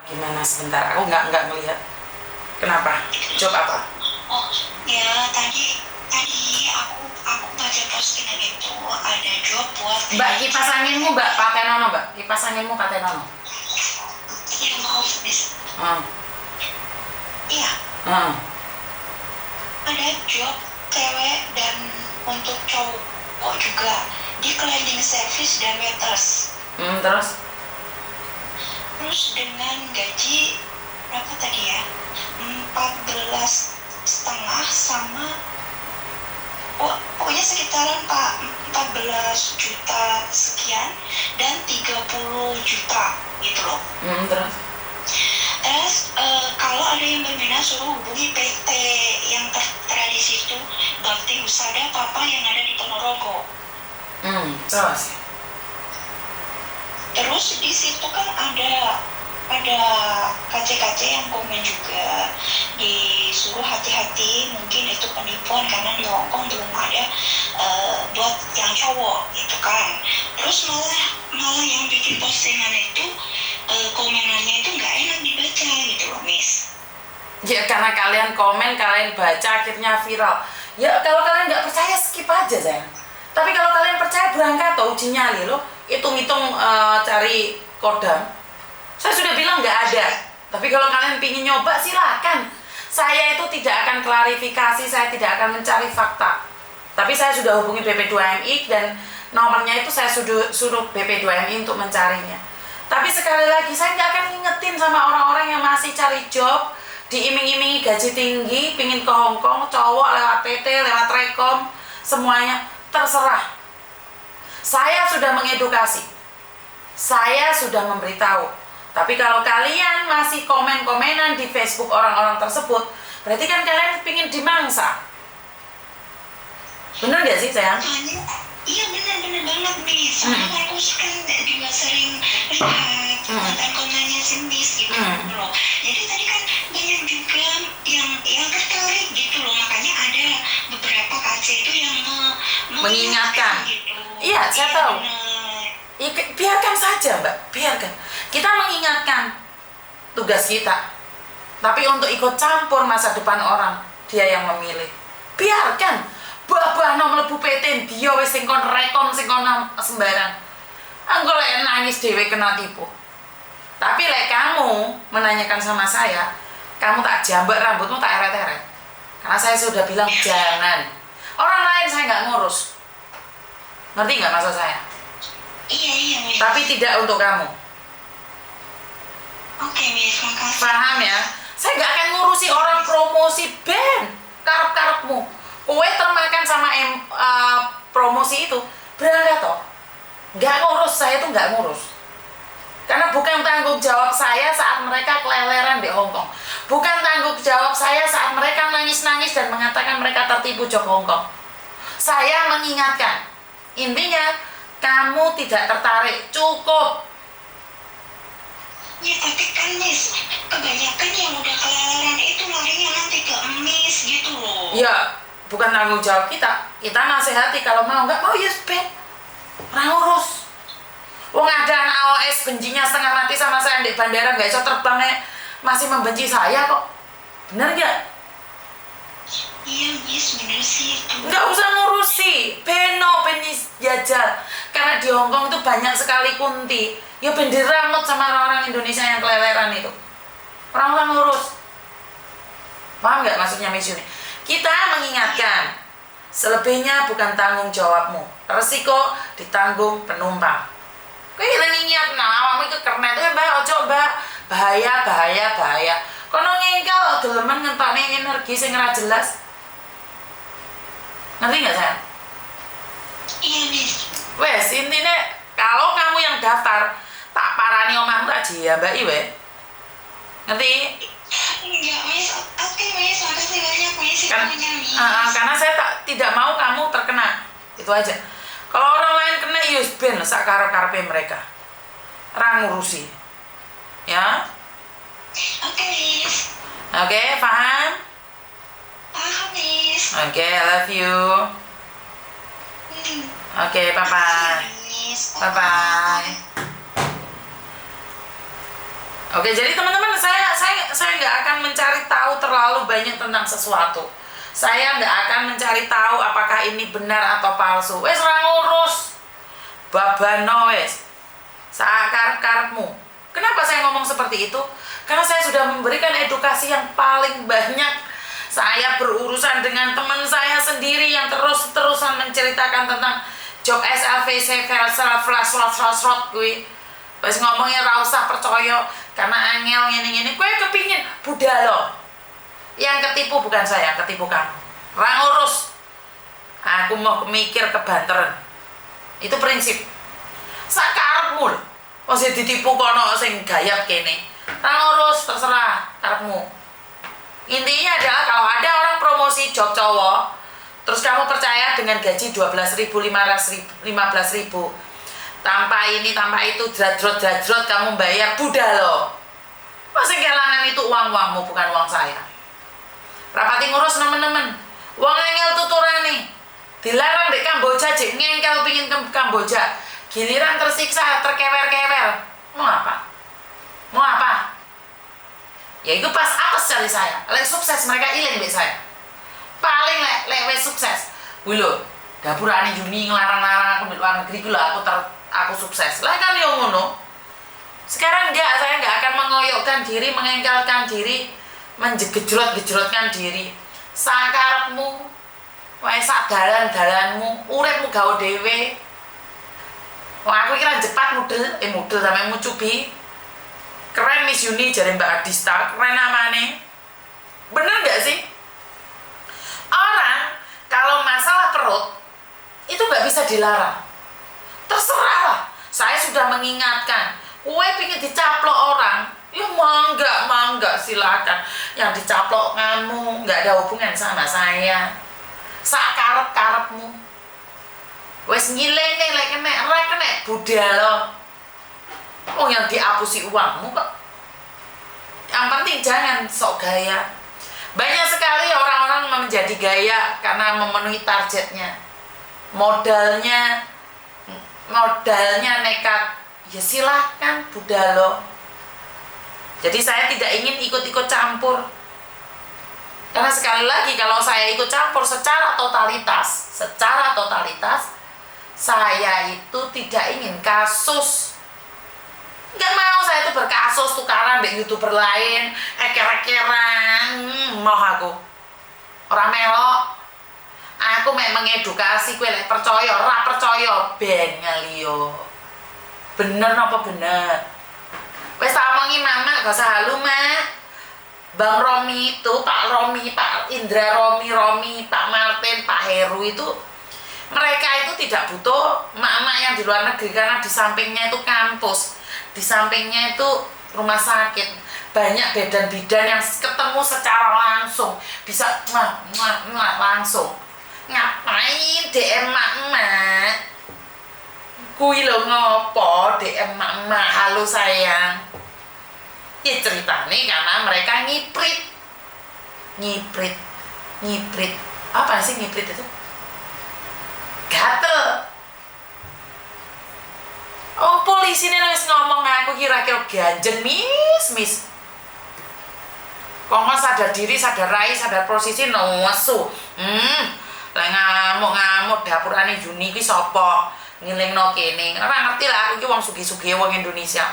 Gimana sebentar, aku nggak ngelihat. Kenapa? Job apa? Oh ya, tadi aku baca postingan itu ada job buat Mbak, kipas anginmu Mbak Patenono, Mbak. Kipas anginmu Patenono. ya maaf Miss. Iya, ada job cewek dan untuk cowok juga di cleaning service dan waiters. Terus dengan gaji berapa tadi ya? 14,5 sama pokoknya sekitaran 14 juta sekian dan 30 juta gitu loh. Terus kalau ada yang berminat suruh hubungi PT yang tertera di situ, Bakti Husada Papa yang ada di Ponorogo. Terus di situ kan ada KC-KC yang komen juga disuruh hati-hati, mungkin itu penipuan karena di Hongkong belum ada buat yang cowok gitu kan. Terus malah yang bikin postingan itu komenannya itu nggak enak dibaca gitu loh Miss. Ya karena kalian komen, kalian baca akhirnya viral. Ya kalau kalian nggak percaya skip aja sayang. Tapi kalau kalian percaya berangkat atau uji nyali loh, hitung-hitung cari kodam. Saya sudah bilang nggak ada. Tapi kalau kalian pingin nyoba silakan. Saya itu tidak akan klarifikasi, saya tidak akan mencari fakta. Tapi saya sudah hubungi BP2MI dan nomornya itu saya suruh BP2MI untuk mencarinya. Tapi sekali lagi saya nggak akan ngingetin sama orang-orang yang masih cari job, diiming-imingi gaji tinggi, pingin ke Hongkong, cowok lewat PT, lewat Rekom, semuanya terserah. Saya sudah mengedukasi, saya sudah memberitahu. Tapi kalau kalian masih komen-komenan di Facebook orang-orang tersebut, berarti kan kalian pingin dimangsa. Bener gak sih sayang? Iya benar banget Miss. Soalnya aku juga sering lihat konten-kontennya si Miss gitu loh. Jadi tadi kan banyak juga yang tertarik gitu loh. Makanya ada beberapa KC itu yang mengingatkan gitu. Iya, saya tahu. Ya, biarkan saja Mbak, biarkan. Kita mengingatkan tugas kita. Tapi untuk ikut campur masa depan orang, dia yang memilih. Biarkan. Bah nom mlebu PT dia wis sing kon Rekom sing kon sembarang. Engko lek nangis dhewe kena tipu. Tapi lek kamu menanyakan sama saya, kamu tak jambak rambutmu tak eret-eret. Karena saya sudah bilang jangan. Orang lain saya nggak ngurus. Ngerti nggak maksud saya? Iya Miss. Tapi tidak untuk kamu. Oke Miss, makasih. Paham ya? Saya nggak akan ngurusi orang promosi band. Karep-karepmu. Kowe termakan sama promosi itu, berangkat toh. Nggak ngurus, saya tuh nggak ngurus. Karena bukan tanggung jawab saya saat mereka keleleran di Hongkong. Bukan tanggung jawab saya saat mereka nangis-nangis dan mengatakan mereka tertipu job Hongkong. Saya mengingatkan, intinya kamu tidak tertarik, cukup. Ya tapi kan Miss, kebanyakan yang udah keleleran itu larinya nanti ke Miss gitu loh. Ya, bukan tanggung jawab kita. Kita nasihati, kalau mau, nggak mau ya spend. Orang urus. Wong ada anak AOS bencinya setengah mati sama saya di bandara, nggak bisa terbang, masih membenci saya kok. Bener nggak? Iya Miss, bener sih itu. Nggak usah ngurusi. Penis jajal. Karena di Hongkong itu banyak sekali kunti. Ya bener ramut sama orang-orang Indonesia yang keleleran itu. Orang-orang ngurus. Paham nggak maksudnya Miss Yuni? Kita mengingatkan, selebihnya bukan tanggung jawabmu. Resiko ditanggung penumpang. Kowe ngingat awakmu iku kernet Mbak, ojo Mbak. Bahaya. Kono ngengkel gelemen ngentokne energi sing ora jelas. Ngerti nggak sayang? Iya Miss. Wes intine kalau kamu yang daftar, tak parani omahmu tak jambaki we. Ngerti? Enggak Miss, oke Miss, makasih banyak Miss infonya Miss. Karena saya tidak mau kamu terkena, itu aja. Kalau orang lain kena, yus ben sak karep-karepe mereka. Ora ngurusi. Ya? Oke Miss. Oke, paham? Paham Miss. Oke, I love you. Oke, bye-bye. Miss. Bye-bye. Oke, jadi teman-teman, saya nggak akan mencari tahu terlalu banyak tentang sesuatu. Saya nggak akan mencari tahu apakah ini benar atau palsu. Wes ora ngurus. Babano wes. Sakarep-karepmu. Kenapa saya ngomong seperti itu? Karena saya sudah memberikan edukasi yang paling banyak. Saya berurusan dengan teman saya sendiri yang terus-terusan menceritakan tentang job SLV, flash gue. Pas ngomongnya ra usah percaya karena angel ngene-ngene. Kowe kepingin budal. Yang ketipu bukan saya, ketipu kamu. Ra ngurus. Aku mau mikir kebanteran. Itu prinsip. Sakarepmu. Wong sing ditipu kono sing gayap kene. Ra ngurus, terserah karepmu. Intinya adalah kalau ada orang promosi job cowok, terus kamu percaya dengan gaji 12.000, 15.000, tanpa ini tanpa itu jadrot kamu bayar budal. Masih kelangan itu uangmu bukan uang saya. Rapati ngurus nemen-nemen. Uang angel tuturane. Dilarang di Kamboja jek ngengkel pingin ke Kamboja. Giliran tersiksa, terkewer-kewer. Mau apa? Mau apa? Ya itu pas apes cari saya. Lek sukses mereka ilang mbek saya. Paling lek sukses. Kuwi lho, dapurane Yuni ngelarang-larang aku di luar negeri aku aku sukses. Lah kan yo ngono. Sekarang saya enggak akan mengoyokkan diri, mengengkelkan diri, menjegejrot-gejrotkan diri. Sakarepmu, wae sak dalan-dalanmu, uripmu gawe dhewe. Wah, aku kira Jepang model sampe mucubi. Keren Miss Yuni jare Mbak Adista, keren namanya. Bener gak sih? Orang kalau masalah perut itu gak bisa dilarang. Terserah lah. Saya sudah mengingatkan. Kue pingin dicaplok orang, ya mangga silakan. Yang dicaplok kamu nggak ada hubungan sama saya. Sakarep-karepmu. Wes nyilene lek kena budal. Oh yang dihapusi uangmu kok. Yang penting jangan sok gaya. Banyak sekali orang-orang menjadi gaya karena memenuhi targetnya. Modalnya nekat. Ya silahkan budalo. Jadi saya tidak ingin ikut-ikut campur. Karena sekali lagi kalau saya ikut campur secara totalitas, saya itu tidak ingin kasus. Nggak mau saya itu berkasus tukaran dengan YouTuber lain, eker-ekeran, mau aku. Orang melok. Aku memang mengedukasi kowe lek percaya, ora percaya ben ngaliyo. Bener apa bener? Wes tak omongi mama gak usah halu, Mak. Bang Romi itu, Pak Romi, Pak Indra Romi, Pak Martin, Pak Heru itu mereka itu tidak butuh mak-mak yang di luar negeri karena di sampingnya itu kampus, di sampingnya itu rumah sakit, banyak bidan-bidan yang ketemu secara langsung, bisa langsung. Ngapain DM mak-mak? Kui lo ngopo DM mak-mak, halo sayang. Ya ceritanya karena mereka ngiprit. Apa sih ngiprit itu? Gatel. Oh polisi ini nulis ngomong aku kira-kira ganjen mis. Kok sadar diri, sadar rai, sadar posisi nesu. Lah ngamuk dapurane Yuni ki sapa? Ngilingno kene. Ora ngerti lah aku ki wong sugih-sugih wong Indonesia.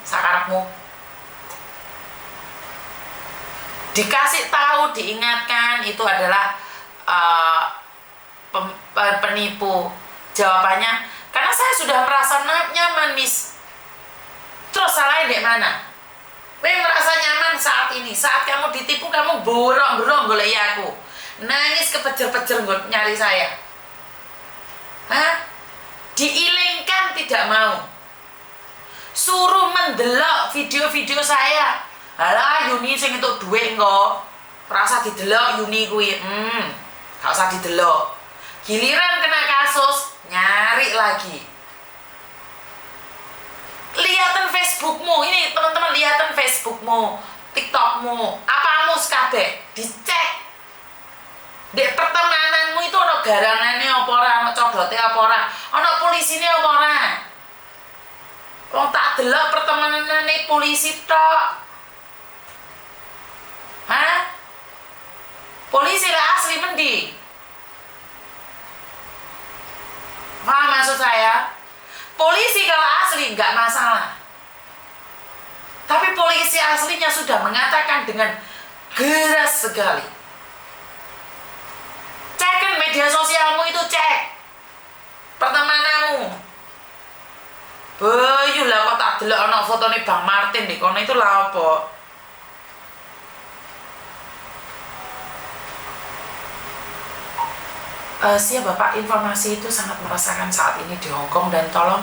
Sakarepmu. Dikasih tahu, diingatkan itu adalah penipu. Jawabannya, karena saya sudah merasa nyaman, Miss. Terus salahnya di mana? Kowe merasa nyaman saat ini, saat kamu ditipu kamu borong-borong golek aku. Nangis kepejer-pejer nyari saya. Diilingkan tidak mau. Suruh mendelok video-video saya. Halah Yuni sing entuk dhuwit engko. Rasa didelok Yuni kuwi. Gak usah didelok. Giliran kena kasus, nyari lagi. Lihatan Facebookmu, ini teman-teman lihatan Facebookmu, TikTokmu, apamu sekabeh, dicek. Dek pertemananmu itu ana garangane apa ora, ana codote apa ora, ana polisine apa ora. Wong tak delok pertemanane polisi tok. Hah? Polisi lah asli mending. Paham maksud saya? Polisi kalau asli nggak masalah. Tapi polisi aslinya sudah mengatakan dengan keras sekali. Cekin media sosialmu itu, cek pertemananmu. Bayu lah kok tak delok ana fotone Bang Martin di kono itu lah apa? Siap Bapak, informasi itu sangat merasakan saat ini di Hong Kong dan tolong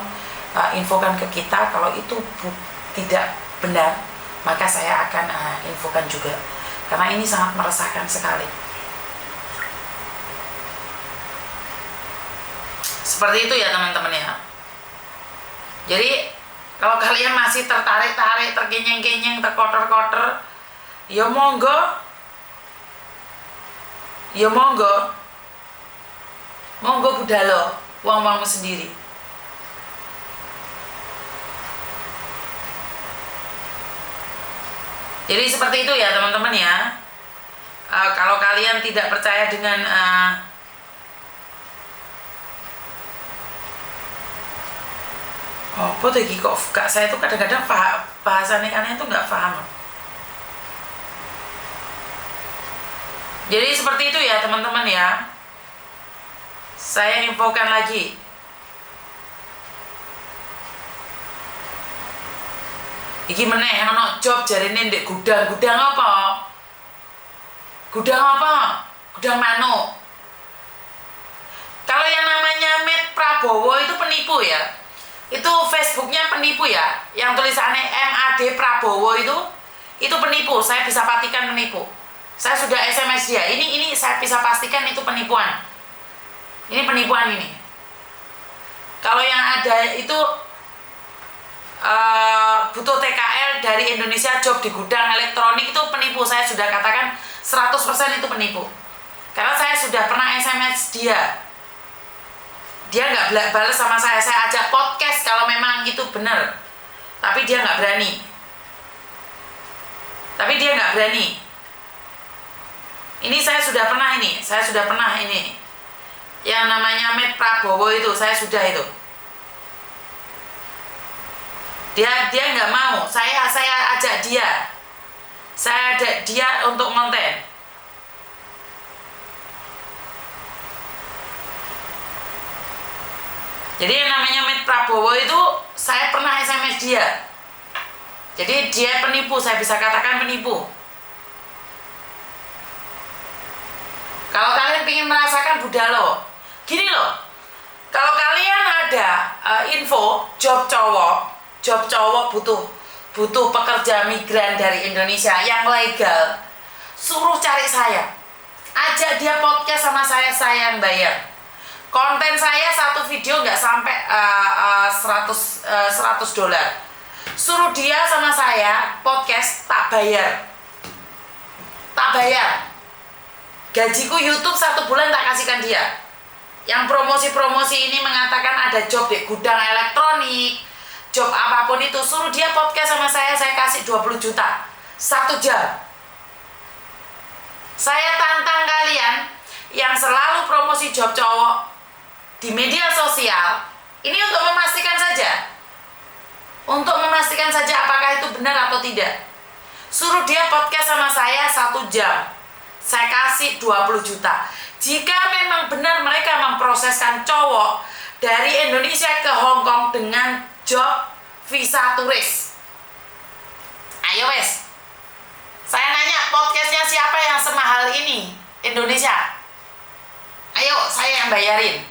infokan ke kita kalau itu tidak benar, maka saya akan infokan juga karena ini sangat meresahkan sekali. Seperti itu ya teman-teman ya. Jadi kalau kalian masih tertarik-tarik, terkenyeng-kenyeng, terkotor-kotor, ya monggo, monggo budalo uang-uangmu sendiri. Jadi seperti itu ya teman-teman ya. Kalau kalian tidak percaya dengan apa tuh kok kak saya tuh kadang-kadang bahasa aneh-aneh itu nggak paham. Jadi seperti itu ya teman-teman ya. Saya infokan lagi. Iki meneh ana job jarine ndek gudang apa? Gudang apa? Gudang manuk. Kalau yang namanya Met Prabowo itu penipu ya. Itu Facebooknya penipu ya. Yang tulisannya MAD Prabowo itu penipu. Saya bisa pastikan penipu. Saya sudah SMS dia. Ini saya bisa pastikan itu penipuan. Ini penipuan ini. Kalau yang ada itu butuh TKL dari Indonesia job di gudang elektronik itu penipu. Saya sudah katakan 100% itu penipu. Karena saya sudah pernah SMS dia. Dia nggak balas sama saya. Saya ajak podcast kalau memang itu benar. Tapi dia nggak berani. Ini saya sudah pernah ini. Yang namanya Met Prabowo itu saya sudah itu. Dia nggak mau. Saya ajak dia. Saya ajak dia untuk konten. Jadi yang namanya Met Prabowo itu saya pernah SMS dia. Jadi dia penipu, saya bisa katakan penipu. Kalau kalian ingin merasakan budalo, gini loh. Kalau kalian ada info job cowok butuh pekerja migran dari Indonesia yang legal, suruh cari saya. Ajak dia podcast sama saya yang bayar. Konten saya satu video nggak sampai $100. Suruh dia sama saya podcast, tak bayar. Gajiku YouTube 1 bulan tak kasihkan dia. Yang promosi ini mengatakan ada job di gudang elektronik, job apapun itu, suruh dia podcast sama saya kasih 20 juta 1 jam. Saya tantang kalian yang selalu promosi job cowok di media sosial, ini untuk memastikan saja apakah itu benar atau tidak. Suruh dia podcast sama saya 1 jam, saya kasih 20 juta. Jika memang benar mereka memproseskan cowok dari Indonesia ke Hong Kong dengan job visa turis, ayo wes. Saya nanya, podcastnya siapa yang semahal ini? Indonesia. Ayo, saya yang bayarin.